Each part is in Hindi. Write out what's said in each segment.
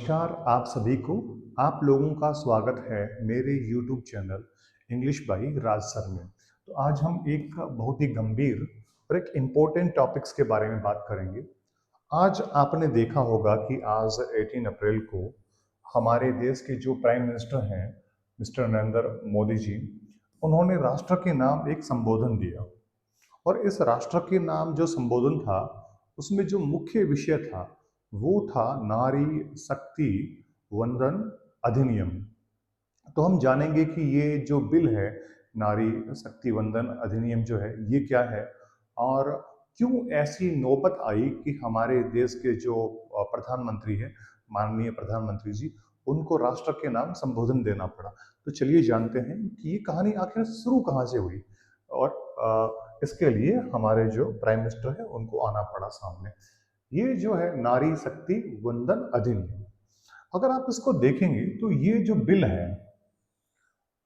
नमस्कार आप सभी को। आप लोगों का स्वागत है मेरे YouTube channel English by Raj sir में। तो आज हम एक बहुत ही गंभीर और एक इम्पोर्टेंट टॉपिक्स के बारे में बात करेंगे। आज आपने देखा होगा कि आज 18 अप्रैल को हमारे देश के जो प्राइम मिनिस्टर हैं मिस्टर नरेंद्र मोदी जी, उन्होंने राष्ट्र के नाम एक संबोधन दिया। और इस राष्ट्र के नाम जो संबोधन था उसमें जो मुख्य विषय था वो था नारी शक्ति वंदन अधिनियम। तो हम जानेंगे कि ये जो बिल है नारी शक्ति वंदन अधिनियम जो है ये क्या है और क्यों ऐसी नौबत आई कि हमारे देश के जो प्रधानमंत्री हैं माननीय प्रधानमंत्री जी, उनको राष्ट्र के नाम संबोधन देना पड़ा। तो चलिए जानते हैं कि ये कहानी आखिर शुरू कहाँ से हुई और इसके लिए हमारे जो प्राइम मिनिस्टर है उनको आना पड़ा सामने। ये जो है नारी शक्ति वंदन अधिनियम, अगर आप इसको देखेंगे तो ये जो बिल है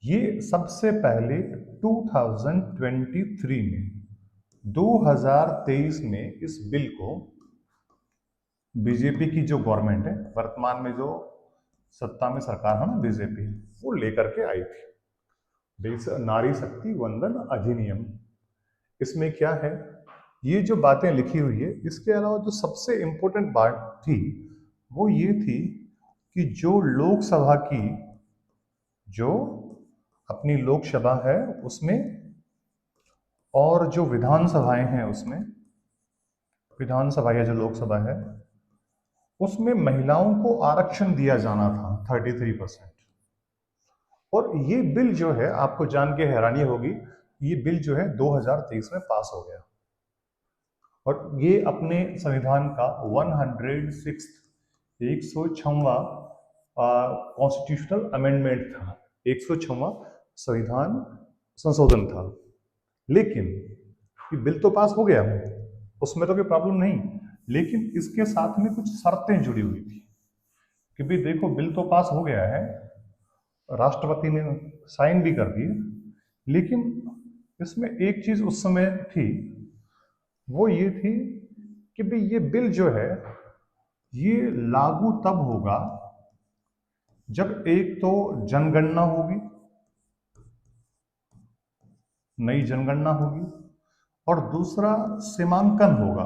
ये सबसे पहले 2023 में 2023 में इस बिल को बीजेपी की जो गवर्नमेंट है, वर्तमान में जो सत्ता में सरकार है ना बीजेपी, वो लेकर के आई थी नारी शक्ति वंदन अधिनियम। इसमें क्या है, ये जो बातें लिखी हुई है इसके अलावा जो सबसे इंपॉर्टेंट बात थी वो ये थी कि जो लोकसभा की जो अपनी लोकसभा है उसमें और जो विधानसभाएं हैं उसमें, विधानसभा या जो लोकसभा है उसमें महिलाओं को आरक्षण दिया जाना था 33%। और ये बिल जो है आपको जान के हैरानी होगी, ये बिल जो है 2023 में पास हो गया और ये अपने संविधान का 106 106वां कॉन्स्टिट्यूशनल अमेंडमेंट था, 106वां संविधान संशोधन था। लेकिन ये बिल तो पास हो गया, उसमें तो कोई प्रॉब्लम नहीं, लेकिन इसके साथ में कुछ शर्तें जुड़ी हुई थी कि भाई देखो बिल तो पास हो गया है, राष्ट्रपति ने साइन भी कर दिए, लेकिन इसमें एक चीज उस समय थी, वो ये थी कि भाई ये बिल जो है ये लागू तब होगा जब एक तो जनगणना होगी, नई जनगणना होगी, और दूसरा सीमांकन होगा।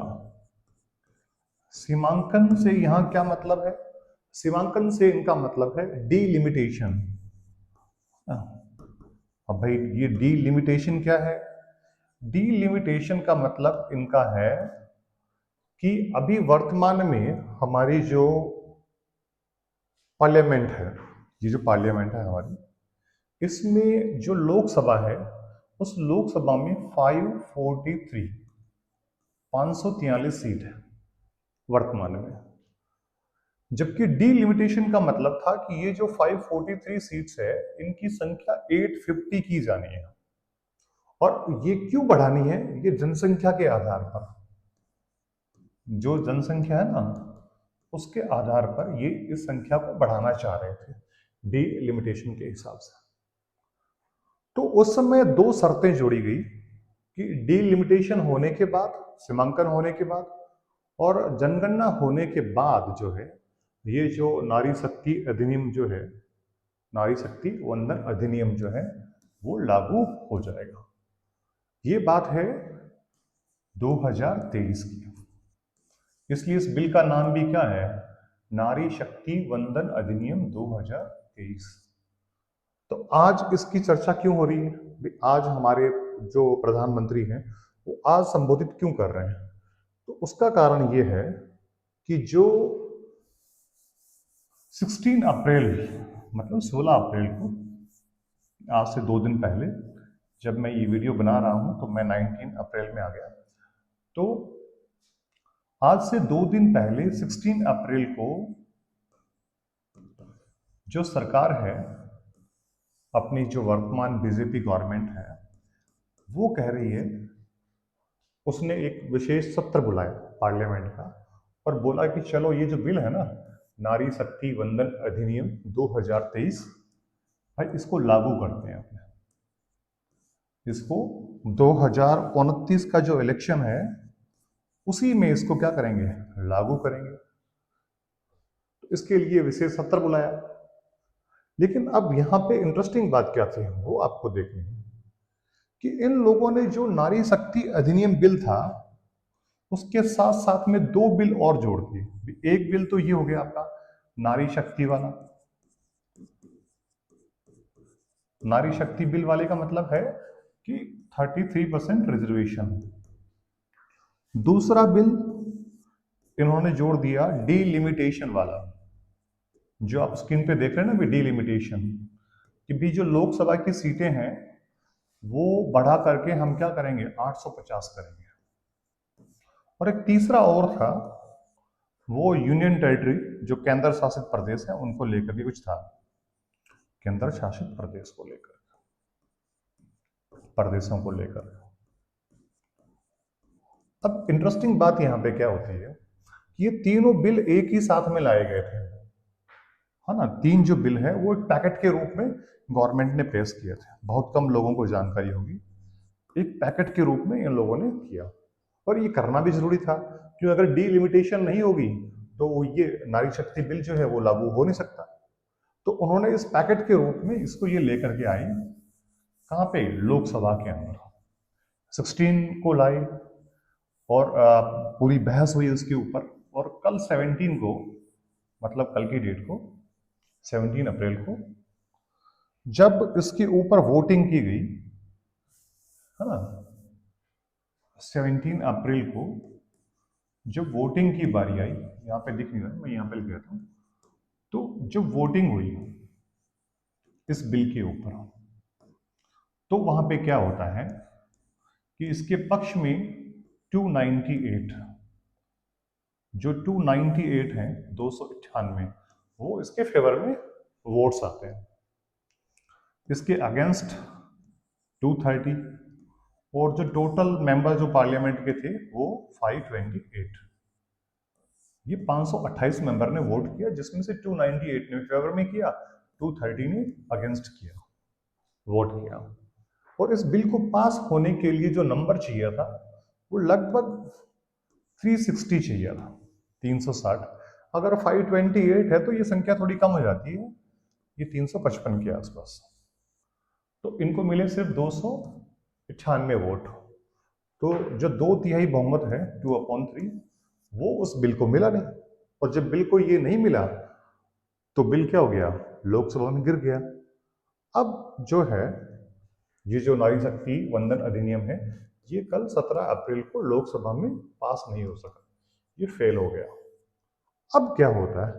सीमांकन से यहां क्या मतलब है, सीमांकन से इनका मतलब है डीलिमिटेशन। अब भाई ये डीलिमिटेशन क्या है, डीलिमिटेशन का मतलब इनका है कि अभी वर्तमान में हमारी जो पार्लियामेंट है, ये जो पार्लियामेंट है हमारी, इसमें जो लोकसभा है उस लोकसभा में 543 सीट है वर्तमान में, जबकि डीलिमिटेशन का मतलब था कि ये जो 543 सीट्स है इनकी संख्या 850 की जानी है। और ये क्यों बढ़ानी है, ये जनसंख्या के आधार पर, जो जनसंख्या है ना उसके आधार पर ये इस संख्या को बढ़ाना चाह रहे थे डीलिमिटेशन के हिसाब से। तो उस समय दो शर्तें जोड़ी गई कि डीलिमिटेशन होने के बाद, सीमांकन होने के बाद और जनगणना होने के बाद जो है ये जो नारी शक्ति अधिनियम जो है, नारी शक्ति वंदन अधिनियम जो है वो लागू हो जाएगा। ये बात है 2023 की, इसलिए इस बिल का नाम भी क्या है, नारी शक्ति वंदन अधिनियम 2023। तो आज इसकी चर्चा क्यों हो रही है, आज हमारे जो प्रधानमंत्री हैं वो आज संबोधित क्यों कर रहे हैं, तो उसका कारण ये है कि जो 16 अप्रैल मतलब 16 अप्रैल को, आज से 2 दिन पहले जब मैं ये वीडियो बना रहा हूं तो मैं 19 अप्रैल में आ गया, तो आज से 2 दिन पहले 16 अप्रैल को जो सरकार है, अपनी जो वर्तमान बीजेपी गवर्नमेंट है, वो कह रही है, उसने एक विशेष सत्र बुलाया पार्लियामेंट का और बोला कि चलो ये जो बिल है ना नारी शक्ति वंदन अधिनियम 2023, भाई इसको लागू करते हैं अपने, इसको 2029 का जो इलेक्शन है उसी में इसको क्या करेंगे, लागू करेंगे। इसके लिए विशेष सत्र बुलाया। लेकिन अब यहाँ पे इंटरेस्टिंग बात क्या थी वो आपको देखनी है कि इन लोगों ने जो नारी शक्ति अधिनियम बिल था उसके साथ साथ में दो बिल और जोड़ दिए। एक बिल तो ये हो गया आपका नारी शक्ति वाला। नारी शक्ति बिल वाले का मतलब है कि 33% रिजर्वेशन। दूसरा बिल इन्होंने जोड़ दिया डीलिमिटेशन वाला, जो आप स्क्रीन पे देख रहे हैं ना, भी डीलिमिटेशन कि भी जो लोकसभा की सीटें हैं वो बढ़ा करके हम क्या करेंगे 850 करेंगे। और एक तीसरा और था वो यूनियन टेरिटरी जो केंद्र शासित प्रदेश है उनको लेकर भी कुछ था, केंद्र शासित प्रदेश को लेकर, प्रदेशों को लेकर। अब इंटरेस्टिंग बात यहां पे क्या होती है कि ये तीनों बिल एक ही साथ में लाए गए थे, है ना। तीन जो बिल है वो एक पैकेट के रूप में गवर्नमेंट ने पेश किए थे। बहुत कम लोगों को जानकारी होगी, एक पैकेट के रूप में इन लोगों ने किया। और ये करना भी जरूरी था क्योंकि अगर डीलिमिटेशन नहीं होगी तो ये नारी शक्ति बिल जो है वो लागू हो नहीं सकता। तो उन्होंने इस पैकेट के रूप में इसको ये लेकर के आए, कहाँ पे, लोकसभा के अंदर 16 को लाए और पूरी बहस हुई उसके ऊपर। और कल 17 को, मतलब कल की डेट को 17 अप्रैल को जब इसके ऊपर वोटिंग की गई, है ना, 17 अप्रैल को जब वोटिंग की बारी आई, यहाँ पे दिख नहीं रहा, मैं यहाँ पे लिख देता हूँ। तो जब वोटिंग हुई इस बिल के ऊपर तो वहां पे क्या होता है कि इसके पक्ष में 298, जो 298 हैं 298, वो इसके फेवर में वोट्स आते हैं। इसके अगेंस्ट 230 और जो टोटल मेंबर जो पार्लियामेंट के थे वो 528। ये 528 मेंबर ने वोट किया, जिसमें से 298 ने फेवर में किया, 230 ने अगेंस्ट किया, वोट किया। और इस बिल को पास होने के लिए जो नंबर चाहिए था वो लगभग 360 चाहिए था, 360। अगर 528 है तो ये संख्या थोड़ी कम हो जाती है, ये 355 के आसपास। तो इनको मिले सिर्फ 298 वोट। तो जो 2/3 बहुमत है, 2/3, वो उस बिल को मिला नहीं। और जब बिल को ये नहीं मिला तो बिल क्या हो गया, लोकसभा में गिर गया। अब जो है ये जो नारी शक्ति वंदन अधिनियम है ये कल 17 अप्रैल को लोकसभा में पास नहीं हो सका, ये फेल हो गया। अब क्या होता है,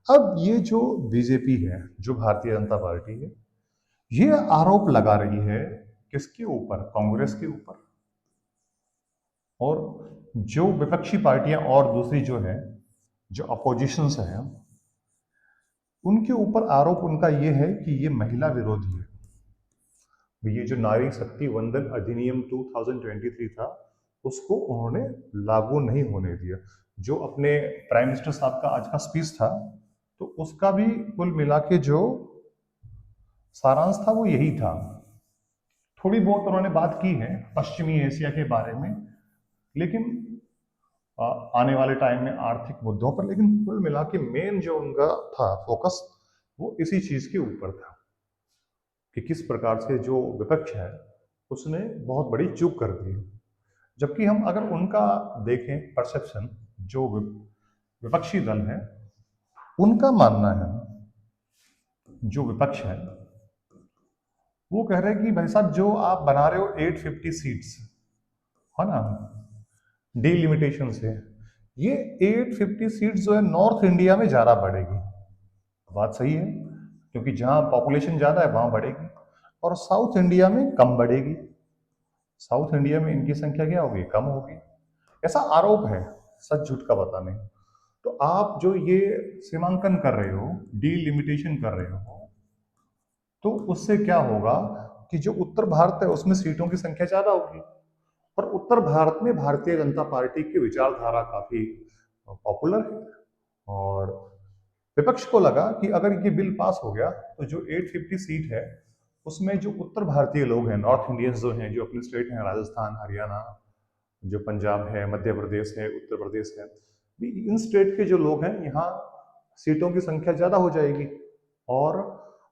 अब ये जो बीजेपी है, जो भारतीय जनता पार्टी है, ये आरोप लगा रही है किसके ऊपर, कांग्रेस के ऊपर। और जो विपक्षी पार्टियां और दूसरी जो है, जो अपोजिशन है, उनके ऊपर आरोप उनका ये है कि ये महिला विरोधी है। ये जो नारी शक्ति वंदन अधिनियम 2023 था उसको उन्होंने लागू नहीं होने दिया। जो अपने प्राइम मिनिस्टर साहब का आज का स्पीच था तो उसका भी कुल मिला के जो सारांश था वो यही था। थोड़ी बहुत उन्होंने बात की है पश्चिमी एशिया के बारे में, लेकिन आने वाले टाइम में आर्थिक मुद्दों पर, लेकिन कुल मिला के मेन जो उनका था फोकस वो इसी चीज के ऊपर था कि किस प्रकार से जो विपक्ष है उसने बहुत बड़ी चूक कर दी। जबकि हम अगर उनका देखें परसेप्शन, जो विपक्षी दल है उनका मानना है, जो विपक्ष है वो कह रहे हैं कि भाई साहब जो आप बना रहे हो 850 सीट्स, है ना, डीलिमिटेशन से, ये 850 सीट्स जो है नॉर्थ इंडिया में ज्यादा बढ़ेगी। बात सही है, क्योंकि जहां पॉपुलेशन ज्यादा है वहां बढ़ेगी, और साउथ इंडिया में कम बढ़ेगी। साउथ इंडिया में इनकी संख्या क्या होगी, कम होगी। ऐसा आरोप है, सच झूठ का पता नहीं। तो आप जो ये सीमांकन कर रहे हो, डीलिमिटेशन कर रहे हो, तो उससे क्या होगा कि जो उत्तर भारत है उसमें सीटों की संख्या ज्यादा होगी। और उत्तर भारत में भारतीय जनता पार्टी की विचारधारा काफी पॉपुलर है। और विपक्ष को लगा कि अगर ये बिल पास हो गया तो जो 850 सीट है उसमें जो उत्तर भारतीय लोग हैं, नॉर्थ इंडियंस जो हैं, जो अपने स्टेट हैं, राजस्थान, हरियाणा, जो पंजाब है, मध्य प्रदेश है, उत्तर प्रदेश है, भी इन स्टेट के जो लोग हैं यहाँ सीटों की संख्या ज़्यादा हो जाएगी और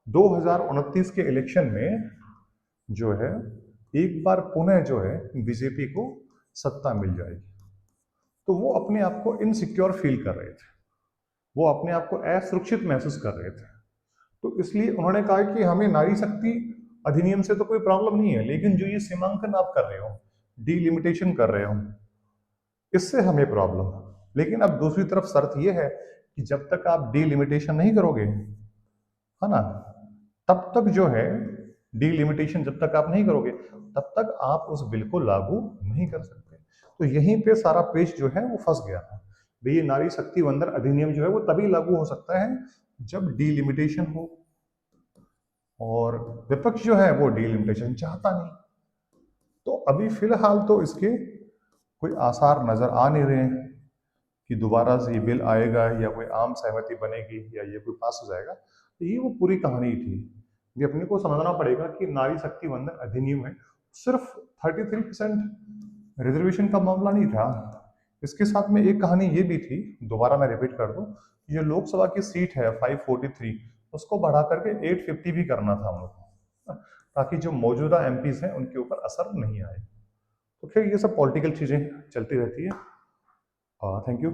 2029 के इलेक्शन में जो है एक बार पुनः जो है बीजेपी को सत्ता मिल जाएगी। तो वो अपने आप को इनसिक्योर फील कर रहे थे, वो अपने आप को असुरक्षित महसूस कर रहे थे। तो इसलिए उन्होंने कहा कि हमें नारी शक्ति अधिनियम से तो कोई प्रॉब्लम नहीं है, लेकिन जो ये सीमांकन आप कर रहे हो, डीलिमिटेशन कर रहे हो, इससे हमें प्रॉब्लम है। लेकिन अब दूसरी तरफ शर्त यह है कि जब तक आप डीलिमिटेशन नहीं करोगे, है ना, तब तक जो है डीलिमिटेशन जब तक आप नहीं करोगे तब तक आप उस बिल को लागू नहीं कर सकते। तो यहीं पे सारा पेच जो है वो फंस गया था। भाई ये नारी शक्ति वंदन अधिनियम जो है वो तभी लागू हो सकता है जब डीलिमिटेशन हो, और विपक्ष जो है वो डीलिमिटेशन चाहता नहीं। तो अभी फिलहाल तो इसके कोई आसार नजर आ नहीं रहे हैं कि दोबारा से ये बिल आएगा या कोई आम सहमति बनेगी या ये कोई पास हो जाएगा। तो ये वो पूरी कहानी थी। ये अपने को समझना पड़ेगा कि नारी शक्ति वंदन अधिनियम में सिर्फ 33% रिजर्वेशन का मामला नहीं था। इसके साथ में एक कहानी ये भी थी, दोबारा मैं रिपीट कर दूं, ये लोकसभा की सीट है 543, उसको बढ़ा करके 850 भी करना था हम लोग को, ताकि जो मौजूदा एमपीज हैं उनके ऊपर असर नहीं आए। तो खैर ये सब पॉलिटिकल चीजें चलती रहती है। Thank you.